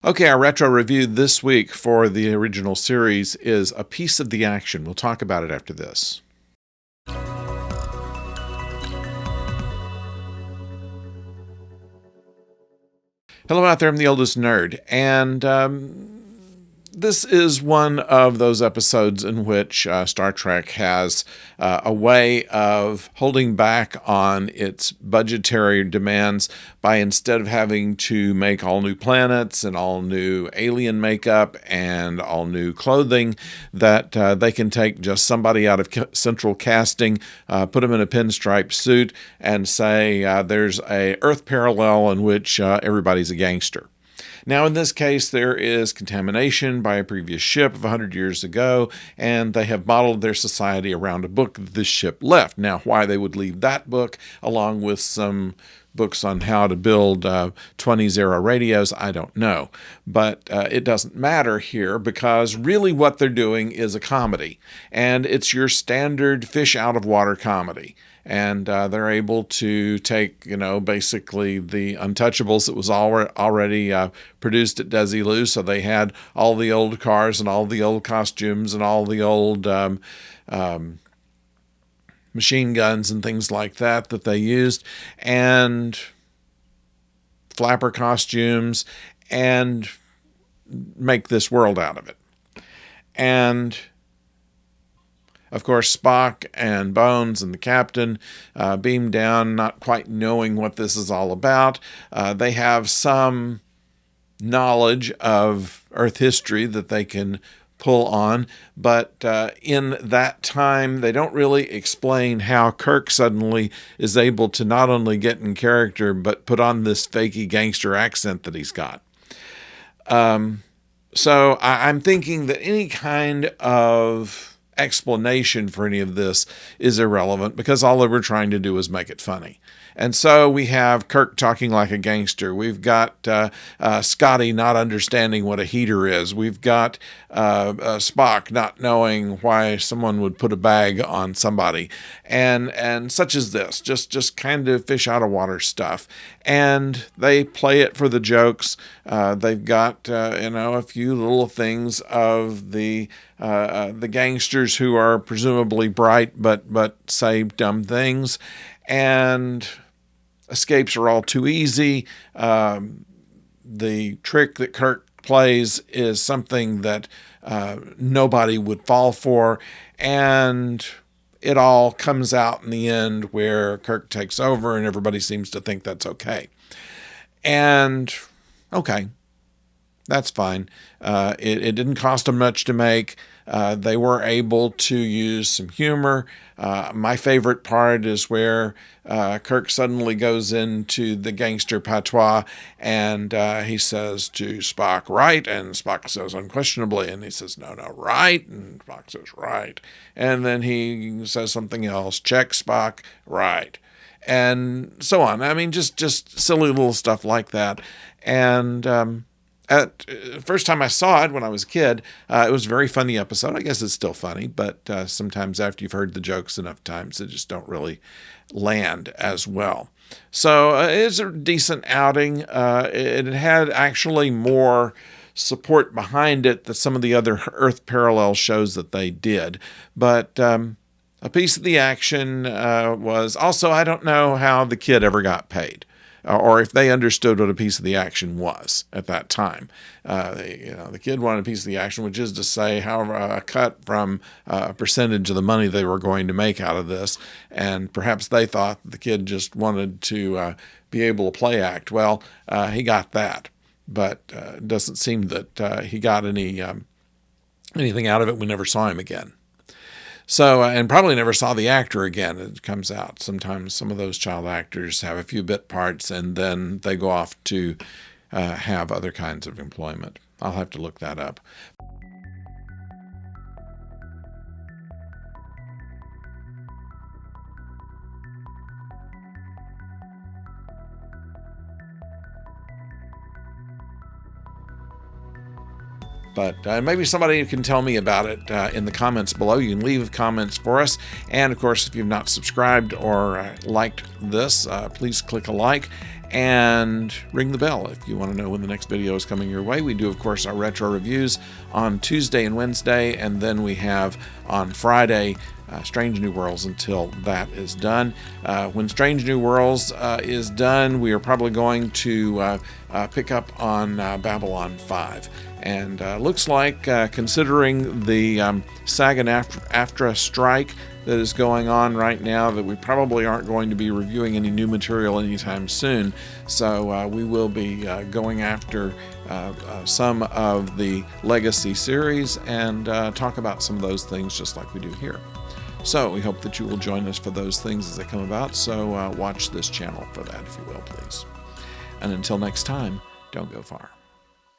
Okay, our retro review this week for the original series is A Piece of the Action. We'll talk about it after this. Hello out there, I'm the oldest nerd, and this is one of those episodes in which Star Trek has a way of holding back on its budgetary demands by, instead of having to make all new planets and all new alien makeup and all new clothing, that they can take just somebody out of central casting, put them in a pinstripe suit, and say there's a Earth parallel in which everybody's a gangster. Now, in this case, there is contamination by a previous ship of 100 years ago, and they have modeled their society around a book that this ship left. Now, why they would leave that book, along with some books on how to build 20s-era radios, I don't know. But it doesn't matter here, because really what they're doing is a comedy, and it's your standard fish-out-of-water comedy. And they're able to take, basically the Untouchables that was already produced at Desilu. So they had all the old cars and all the old costumes and all the old machine guns and things like that they used, and flapper costumes, and make this world out of it. And of course, Spock and Bones and the captain beam down, not quite knowing what this is all about. They have some knowledge of Earth history that they can pull on, but in that time, they don't really explain how Kirk suddenly is able to not only get in character, but put on this fakey gangster accent that he's got. So I'm thinking that any kind of explanation for any of this is irrelevant, because all they were trying to do is make it funny. And so we have Kirk talking like a gangster. We've got Scotty not understanding what a heater is. We've got Spock not knowing why someone would put a bag on somebody, and such as this, just kind of fish out of water stuff. And they play it for the jokes. They've got a few little things of the gangsters who are presumably bright but say dumb things, and escapes are all too easy. The trick that Kirk plays is something that nobody would fall for, and it all comes out in the end where Kirk takes over and everybody seems to think that's okay. And okay, that's fine. It didn't cost them much to make. They were able to use some humor. My favorite part is where Kirk suddenly goes into the gangster patois, and he says to Spock, right? And Spock says, unquestionably. And he says, no, right? And Spock says, right. And then he says something else, check, Spock, right. And so on. I mean, just silly little stuff like that. And first time I saw it when I was a kid, it was a very funny episode. I guess it's still funny, but sometimes after you've heard the jokes enough times, they just don't really land as well. So it's a decent outing. It had actually more support behind it than some of the other Earth parallel shows that they did. But a piece of the action was also, I don't know how the kid ever got paid, or if they understood what a piece of the action was at that time. The kid wanted a piece of the action, which is to say, however, a cut from a percentage of the money they were going to make out of this. And perhaps they thought the kid just wanted to be able to play act. Well, he got that, but it doesn't seem that he got anything out of it. We never saw him again. So, and probably never saw the actor again. It comes out. Sometimes some of those child actors have a few bit parts, and then they go off to have other kinds of employment. I'll have to look that up. But maybe somebody can tell me about it in the comments below. You can leave comments for us. And of course, if you've not subscribed or liked this, please click a like. and ring the bell if you want to know when the next video is coming your way. We do, of course, our retro reviews on Tuesday and Wednesday, and then we have on Friday Strange New Worlds until that is done. When Strange New Worlds is done, we are probably going to pick up on Babylon 5. And looks like, considering the SAG-AFTRA strike that is going on right now, that we probably aren't going to be reviewing any new material anytime soon. So we will be going after some of the legacy series and talk about some of those things just like we do here. So we hope that you will join us for those things as they come about. So watch this channel for that, if you will, please. And until next time, don't go far.